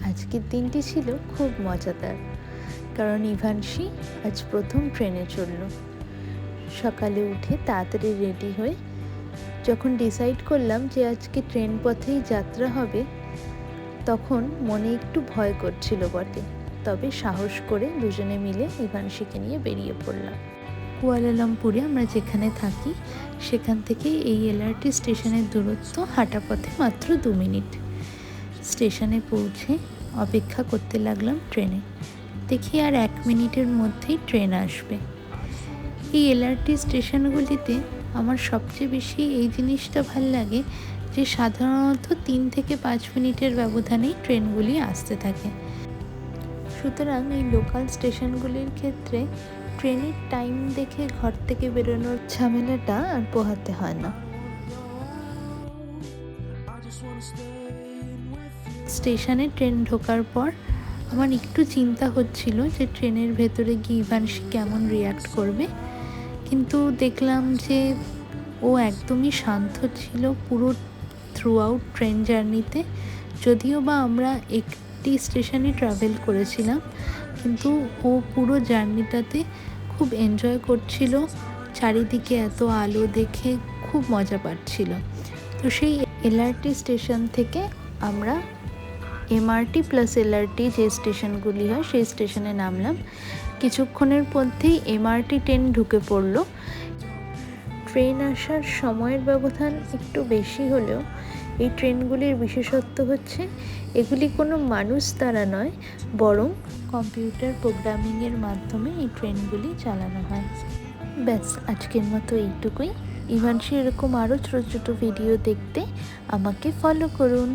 আজকের দিনটি ছিল খুব মজাদার, কারণ ইভানশি আজ প্রথম ট্রেনে চলল। সকালে উঠে তাড়াতাড়ি রেডি হয়ে যখন ডিসাইড করলাম যে আজকে ট্রেন পথেই যাত্রা হবে, তখন মনে একটু ভয় করছিল বটে, তবে সাহস করে দুজনে মিলে ইভানশিকে নিয়ে বেরিয়ে পড়লাম। কুয়ালালামপুরে আমরা যেখানে থাকি সেখান থেকে এই এলআরটি স্টেশনের দূরত্ব হাঁটা পথে মাত্র 2 মিনিট। স্টেশনে পৌঁছে অপেক্ষা করতে লাগলাম ট্রেনে। দেখি আর 1 মিনিটের মধ্যেই ট্রেন আসবে। এই এলআরটি স্টেশনগুলিতে আমার সবচেয়ে বেশি এই জিনিসটা ভাল লাগে যে সাধারণত 3 থেকে 5 মিনিটের ব্যবধানেই ট্রেনগুলি আসতে থাকে। সুতরাং এই লোকাল স্টেশনগুলির ক্ষেত্রে ট্রেনের টাইম দেখে ঘর থেকে বেরোনোর ঝামেলাটা আর পোহাতে হয় না। স্টেশনে ট্রেন ঢোকার পর আমার একটু চিন্তা হচ্ছিল যে ট্রেনের ভেতরে গিয়ে ইভানশি কেমন রিয়্যাক্ট করবে, কিন্তু দেখলাম যে ও একদমই শান্ত ছিল পুরো থ্রু আউট ট্রেন জার্নিতে। যদিও বা আমরা একটি স্টেশনে ট্রাভেল করেছিলাম, কিন্তু ও পুরো জার্নিটাতে খুব এনজয় করছিল, চারিদিকে এত আলো দেখে খুব মজা পাচ্ছিল। তো সেই এলআরটি স্টেশন থেকে আমরা এমআরটি প্লাস এলআরটি যে স্টেশনগুলি হয় সেই স্টেশনে নামলাম। কিছুক্ষণের মধ্যেই এমআরটি ট্রেন ঢুকে পড়ল। ট্রেন আসার সময়ের ব্যবধান একটু বেশি হলেও এই ট্রেনগুলির বিশেষত্ব হচ্ছে এগুলি কোনো মানুষ দ্বারা নয়, বরং কম্পিউটার প্রোগ্রামিংয়ের মাধ্যমে এই ট্রেনগুলি চালানো হয়। ব্যাস, আজকের মতো এইটুকুই। ইভানশি এরকম আরও ছোটো ছোটো ভিডিও দেখতে আমাকে ফলো করুন।